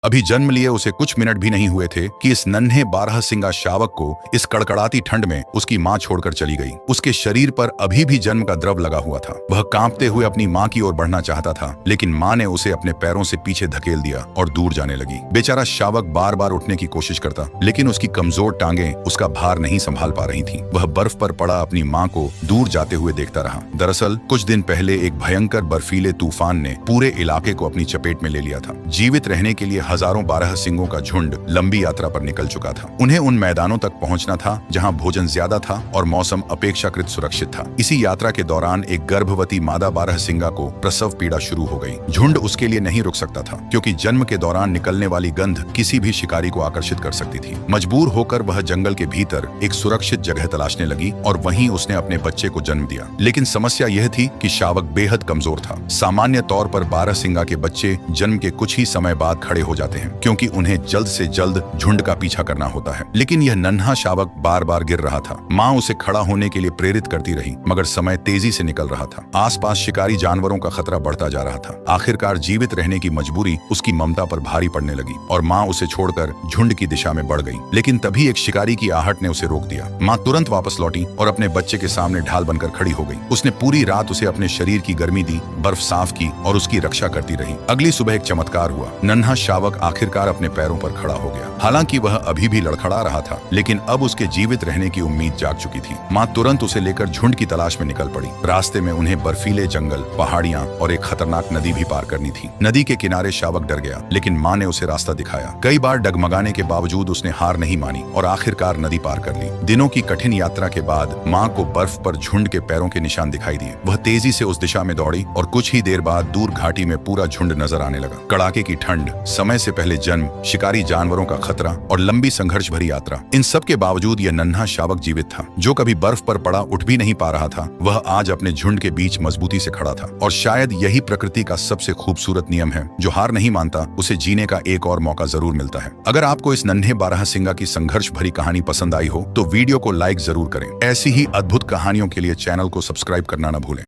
अभी जन्म लिए उसे कुछ मिनट भी नहीं हुए थे कि इस नन्हे 12 सिंगा शावक को इस कड़कड़ाती ठंड में उसकी माँ छोड़कर चली गई। उसके शरीर पर अभी भी जन्म का द्रव लगा हुआ था। वह कांपते हुए अपनी माँ की ओर बढ़ना चाहता था, लेकिन माँ ने उसे अपने पैरों से पीछे धकेल दिया और दूर जाने लगी। बेचारा शावक बार बार उठने की कोशिश करता, लेकिन उसकी कमजोर टांगें उसका भार नहीं संभाल पा रही थीं। वह बर्फ पर पड़ा अपनी माँ को दूर जाते हुए देखता रहा। दरअसल कुछ दिन पहले एक भयंकर बर्फीले तूफान ने पूरे इलाके को अपनी चपेट में ले लिया था। जीवित रहने के लिए हजारों 12 सिंगों का झुंड लंबी यात्रा पर निकल चुका था। उन्हें उन मैदानों तक पहुंचना था जहां भोजन ज्यादा था और मौसम अपेक्षाकृत सुरक्षित था। इसी यात्रा के दौरान एक गर्भवती मादा 12 सिंगा को प्रसव पीड़ा शुरू हो गई। झुंड उसके लिए नहीं रुक सकता था, क्योंकि जन्म के दौरान निकलने वाली गंध किसी भी शिकारी को आकर्षित कर सकती थी। मजबूर होकर वह जंगल के भीतर एक सुरक्षित जगह तलाशने लगी और वहीं उसने अपने बच्चे को जन्म दिया। लेकिन समस्या यह थी कि शावक बेहद कमजोर था। सामान्य तौर पर 12 सिंगा के बच्चे जन्म के कुछ ही समय बाद खड़े हो जाते हैं, क्योंकि उन्हें जल्द से जल्द झुंड का पीछा करना होता है। लेकिन यह नन्हा शावक बार बार गिर रहा था। माँ उसे खड़ा होने के लिए प्रेरित करती रही, मगर समय तेजी से निकल रहा था। आसपास शिकारी जानवरों का खतरा बढ़ता जा रहा था। आखिरकार जीवित रहने की मजबूरी उसकी ममता पर भारी पड़ने लगी और माँ उसे छोड़कर झुंड की दिशा में बढ़ गई। लेकिन तभी एक शिकारी की आहट ने उसे रोक दिया। माँ तुरंत वापस लौटी और अपने बच्चे के सामने ढाल बनकर खड़ी हो गई। उसने पूरी रात उसे अपने शरीर की गर्मी दी, बर्फ साफ की और उसकी रक्षा करती रही। अगली सुबह एक चमत्कार हुआ। नन्हा शावक आखिरकार अपने पैरों पर खड़ा हो गया। हालांकि वह अभी भी लड़खड़ा रहा था, लेकिन अब उसके जीवित रहने की उम्मीद जाग चुकी थी। माँ तुरंत उसे लेकर झुंड की तलाश में निकल पड़ी। रास्ते में उन्हें बर्फीले जंगल, पहाड़ियाँ और एक खतरनाक नदी भी पार करनी थी। नदी के किनारे शावक डर गया, लेकिन माँ ने उसे रास्ता दिखाया। कई बार डगमगाने के बावजूद उसने हार नहीं मानी और आखिरकार नदी पार कर ली। दिनों की कठिन यात्रा के बाद माँ को बर्फ पर झुंड के पैरों के निशान दिखाई दिए। वह तेजी से उस दिशा में दौड़ी और कुछ ही देर बाद दूर घाटी में पूरा झुंड नजर आने लगा। कड़ाके की ठंड, समय से पहले जन्म, शिकारी जानवरों का खतरा और लंबी संघर्ष भरी यात्रा, इन सब के बावजूद यह नन्हा शावक जीवित था। जो कभी बर्फ पर पड़ा उठ भी नहीं पा रहा था, वह आज अपने झुंड के बीच मजबूती से खड़ा था। और शायद यही प्रकृति का सबसे खूबसूरत नियम है, जो हार नहीं मानता उसे जीने का एक और मौका जरूर मिलता है। अगर आपको इस नन्हे 12 सिंगा की संघर्ष भरी कहानी पसंद आई हो तो वीडियो को लाइक जरूर करें। ऐसी ही अद्भुत कहानियों के लिए चैनल को सब्सक्राइब करना न भूलें।